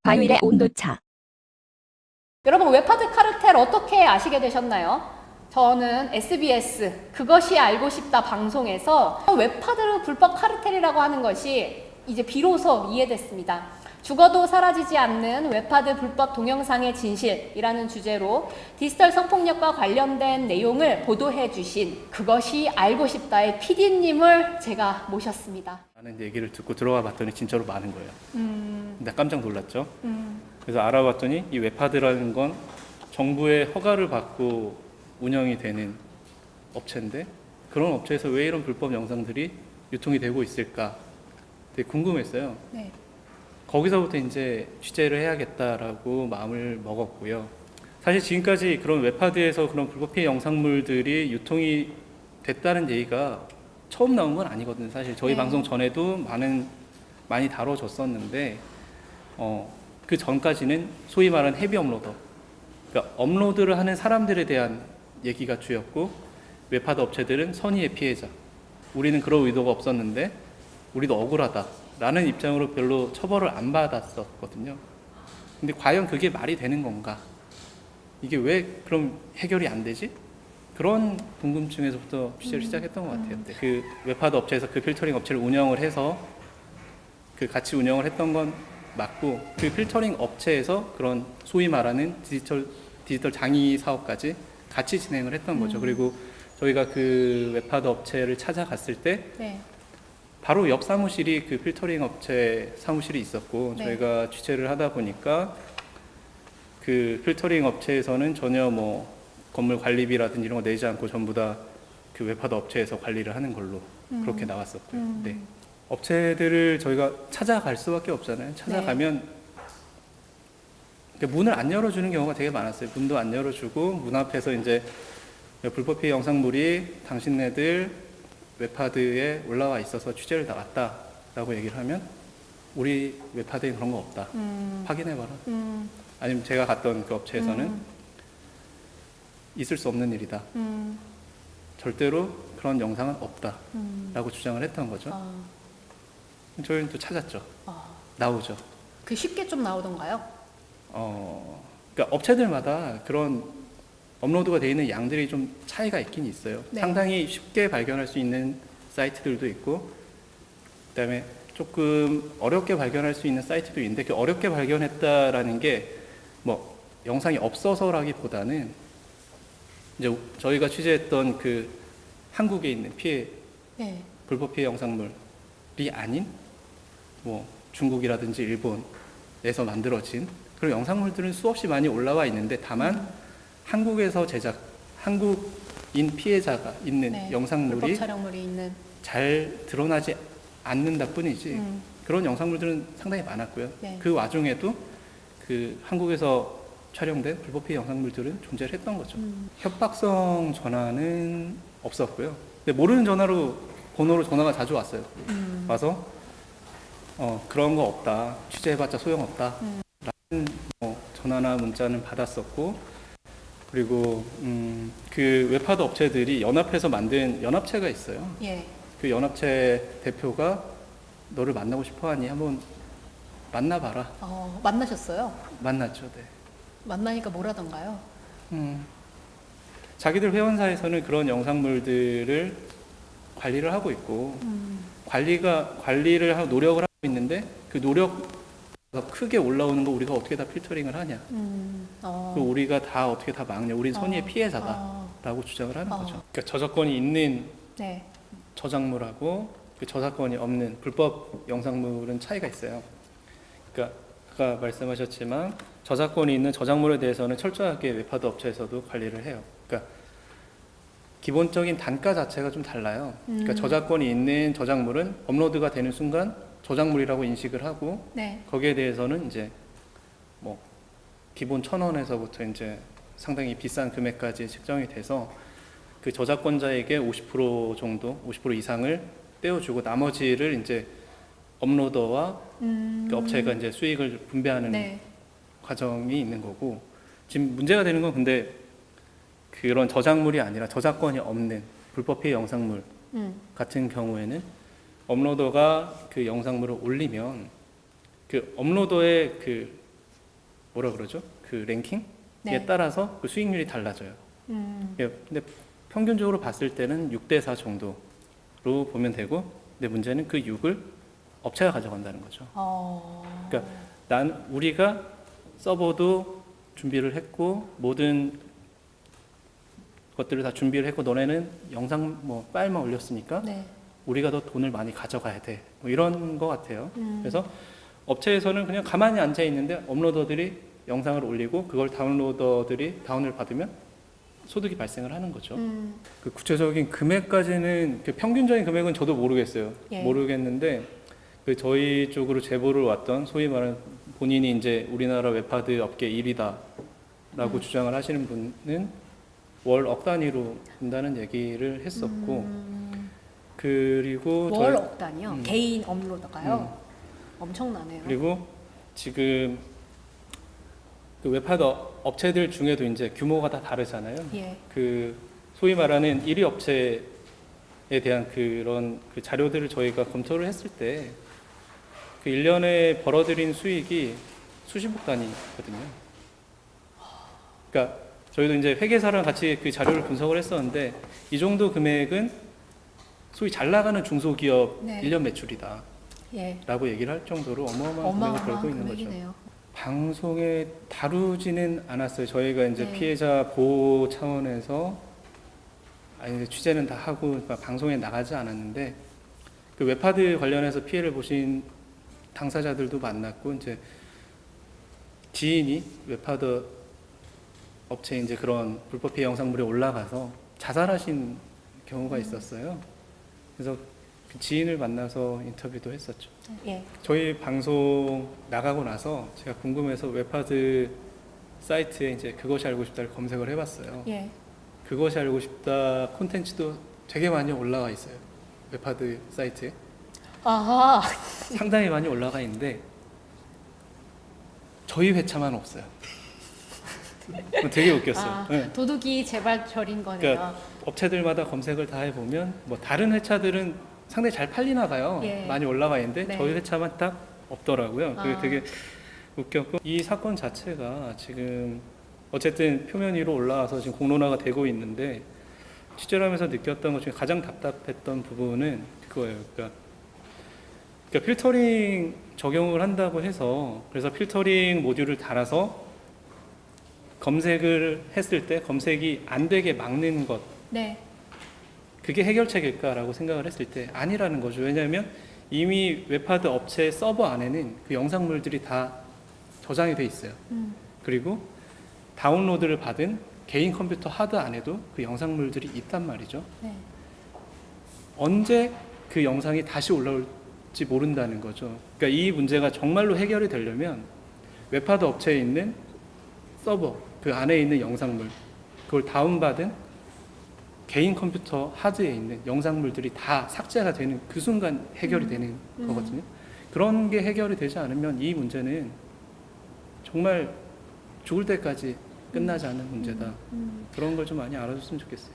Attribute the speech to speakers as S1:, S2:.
S1: 과일의 온도차.
S2: 여러분, 웹하드 카르텔 어떻게 아시게 되셨나요? 저는 SBS 그것이 알고 싶다 방송에서 웹하드 불법 카르텔이라고 하는 것이 이제 비로소 이해됐습니다. 죽어도 사라지지 않는 웹하드 불법 동영상의 진실이라는 주제로 디지털 성폭력과 관련된 내용을 보도해 주신 그것이 알고 싶다의 PD님을 제가 모셨습니다.
S3: 라는 얘기를 듣고 들어가 봤더니 진짜로 많은 거예요. 근데 깜짝 놀랐죠. 그래서 알아봤더니 이 웹하드라는 건 정부의 허가를 받고 운영이 되는 업체인데, 그런 업체에서 왜 이런 불법 영상들이 유통이 되고 있을까 되게 궁금했어요.
S2: 네.
S3: 거기서부터 이제 취재를 해야겠다라고 마음을 먹었고요. 사실 지금까지 그런 웹하드에서 그런 불법 피해 영상물들이 유통이 됐다는 얘기가 처음 나온 건 아니거든요. 사실 저희
S2: 네.
S3: 방송 전에도 많이 다뤄졌었는데, 그 전까지는 소위 말하는 헤비 업로더, 그러니까 업로드를 하는 사람들에 대한 얘기가 주였고, 웹하드 업체들은 선의의 피해자, 우리는 그럴 의도가 없었는데 우리도 억울하다라는 입장으로 별로 처벌을 안 받았었거든요. 근데 과연 그게 말이 되는 건가? 이게 왜 그럼 해결이 안 되지? 그런 궁금증에서부터 취재를 시작했던 것 같아요. 그 웹하드 업체에서 그 필터링 업체를 운영을 해서 그 같이 운영을 했던 건 맞고, 그 필터링 업체에서 그런 소위 말하는 디지털 장이 사업까지 같이 진행을 했던 거죠. 그리고 저희가 그 웹하드 업체를 찾아갔을 때
S2: 네.
S3: 바로 옆 사무실이 그 필터링 업체 사무실이 있었고,
S2: 네.
S3: 저희가 취재를 하다 보니까 그 필터링 업체에서는 전혀 뭐 건물 관리비라든지 이런 거 내지 않고 전부 다 그 웹하드 업체에서 관리를 하는 걸로 그렇게 나왔었고요. 네. 업체들을 저희가 찾아갈 수밖에 없잖아요. 찾아가면 문을 안 열어주는 경우가 되게 많았어요. 문도 안 열어주고 문 앞에서 이제 불법 피해 영상물이 당신네들 웹하드에 올라와 있어서 취재를 나왔다라고 얘기를 하면, 우리 웹하드에 그런 거 없다. 확인해봐라. 아니면 제가 갔던 그 업체에서는 있을 수 없는 일이다. 절대로 그런 영상은 없다라고 주장을 했던 거죠. 저희는 또 찾았죠. 나오죠.
S2: 그 쉽게 좀 나오던가요?
S3: 그러니까 업체들마다 그런 업로드가 되어 있는 양들이 좀 차이가 있긴 있어요.
S2: 네.
S3: 상당히 쉽게 발견할 수 있는 사이트들도 있고, 그다음에 조금 어렵게 발견할 수 있는 사이트도 있는데, 그 어렵게 발견했다라는 게 뭐 영상이 없어서라기보다는 이제 저희가 취재했던 그 한국에 있는
S2: 네.
S3: 불법 피해 영상물이 아닌 뭐 중국이라든지 일본에서 만들어진 그런 영상물들은 수없이 많이 올라와 있는데, 다만 한국에서 한국인 피해자가 있는
S2: 네.
S3: 영상물이
S2: 불법 촬영물이 있는.
S3: 잘 드러나지 않는다 뿐이지, 그런 영상물들은 상당히 많았고요.
S2: 네.
S3: 그 와중에도 그 한국에서 촬영된 불법 피해 영상물들은 존재를 했던 거죠. 협박성 전화는 없었고요. 근데 모르는 번호로 전화가 자주 왔어요. 와서 그런 거 없다, 취재해봤자 소용없다 라는 전화나 문자는 받았었고, 그리고 그 웹하드 업체들이 연합해서 만든 연합체가 있어요.
S2: 예.
S3: 그 연합체 대표가 너를 만나고 싶어하니 한번 만나봐라.
S2: 만나셨어요?
S3: 만났죠. 네.
S2: 만나니까 뭐라던가요?
S3: 자기들 회원사에서는 그런 영상물들을 관리를 하고 있고, 관리를 하고 노력을 하고 있는데, 그 노력가 크게 올라오는 거 우리가 어떻게 다 필터링을 하냐, 그 우리가 다 어떻게 다 막냐, 우린 선의의 피해자다라고 주장을 하는 거죠. 그러니까 저작권이 있는
S2: 네.
S3: 저작물하고 그 저작권이 없는 불법 영상물은 차이가 있어요. 그러니까 아까 말씀하셨지만 저작권이 있는 저작물에 대해서는 철저하게 웹하드 업체에서도 관리를 해요. 그러니까 기본적인 단가 자체가 좀 달라요. 그러니까 저작권이 있는 저작물은 업로드가 되는 순간 저작물이라고 인식을 하고,
S2: 네.
S3: 거기에 대해서는 이제 뭐 기본 1,000원에서부터 이제 상당히 비싼 금액까지 책정이 돼서 그 저작권자에게 50% 정도, 50% 이상을 떼어주고 나머지를 이제 업로더와 그 업체가 이제 수익을 분배하는
S2: 네.
S3: 과정이 있는 거고, 지금 문제가 되는 건 근데 그런 저작물이 아니라 저작권이 없는 불법 피해 영상물 같은 경우에는 업로더가 그 영상물을 올리면 그 업로더의 그 뭐라 그러죠? 그 랭킹에
S2: 네.
S3: 따라서 그 수익률이 달라져요. 예, 근데 평균적으로 봤을 때는 6대4 정도로 보면 되고, 근데 문제는 그 6을 업체가 가져간다는 거죠. 그러니까 우리가 서버도 준비를 했고 모든 것들을 다 준비를 했고 너네는 영상 뭐 파일만 올렸으니까
S2: 네.
S3: 우리가 더 돈을 많이 가져가야 돼. 뭐 이런 것 같아요. 그래서 업체에서는 그냥 가만히 앉아 있는데 업로더들이 영상을 올리고 그걸 다운로더들이 다운을 받으면 소득이 발생을 하는 거죠. 그 구체적인 금액까지는 그 평균적인 금액은 저도 모르겠어요.
S2: 예.
S3: 모르겠는데 그 저희 쪽으로 제보를 왔던 소위 말하는 본인이 이제 우리나라 웹하드 업계 1위다라고 주장을 하시는 분은 월 억 단위로 준다는 얘기를 했었고 그리고
S2: 월 억 단위요?
S3: 음.
S2: 개인 업로더가요? 엄청나네요.
S3: 그리고 지금 그 웹하드 업체들 중에도 이제 규모가 다 다르잖아요.
S2: 예.
S3: 그 소위 말하는 1위 업체에 대한 그런 그 자료들을 저희가 검토를 했을 때 그 1년에 벌어들인 수익이 수십억 단위거든요. 그러니까 저희도 이제 회계사랑 같이 그 자료를 분석을 했었는데 이 정도 금액은 소위 잘 나가는 중소기업
S2: 네.
S3: 1년 매출이다
S2: 예.
S3: 라고 얘기를 할 정도로 어마어마한 금액을 벌고 있는 거죠.
S2: 금액이네요.
S3: 방송에 다루지는 않았어요. 저희가 이제
S2: 네.
S3: 피해자 보호 차원에서 아니 취재는 다 하고 그러니까 방송에 나가지 않았는데 그 웹하드 관련해서 피해를 보신 당사자들도 만났고 이제 지인이 웹하드 업체 이제 그런 불법 피해 영상물에 올라가서 자살하신 경우가 있었어요. 그래서 그 지인을 만나서 인터뷰도 했었죠.
S2: 예.
S3: 저희 방송 나가고 나서 제가 궁금해서 웹하드 사이트에 이제 그것이 알고 싶다를 검색을 해봤어요.
S2: 예.
S3: 그것이 알고 싶다 콘텐츠도 되게 많이 올라와 있어요. 웹하드 사이트에
S2: 아하.
S3: 상당히 많이 올라가 있는데 저희 회차만 없어요. 되게 웃겼어요. 네.
S2: 도둑이 재발절인 거네요.
S3: 그러니까 업체들마다 검색을 다 해보면 뭐 다른 회차들은 상당히 잘 팔리나 봐요.
S2: 예.
S3: 많이 올라와 있는데
S2: 네.
S3: 저희 회차만 딱 없더라고요. 그게
S2: 아.
S3: 되게 웃겼고 이 사건 자체가 지금 어쨌든 표면 위로 올라와서 지금 공론화가 되고 있는데 취재를 하면서 느꼈던 것 중에 가장 답답했던 부분은 그거예요. 그러니까 필터링 적용을 한다고 해서 그래서 필터링 모듈을 달아서 검색을 했을 때 검색이 안 되게 막는 것
S2: 네.
S3: 그게 해결책일까라고 생각을 했을 때 아니라는 거죠. 왜냐하면 이미 웹하드 업체 서버 안에는 그 영상물들이 다 저장이 돼 있어요. 그리고 다운로드를 받은 개인 컴퓨터 하드 안에도 그 영상물들이 있단 말이죠.
S2: 네.
S3: 언제 그 영상이 다시 올라올지 모른다는 거죠. 그러니까 이 문제가 정말로 해결이 되려면 웹하드 업체에 있는 서버, 그 안에 있는 영상물, 그걸 다운받은 개인 컴퓨터 하드에 있는 영상물들이 다 삭제가 되는 그 순간 해결이 되는 거거든요. 그런 게 해결이 되지 않으면 이 문제는 정말 죽을 때까지 끝나지 않는 문제다. 그런 걸 좀 많이 알아줬으면 좋겠어요.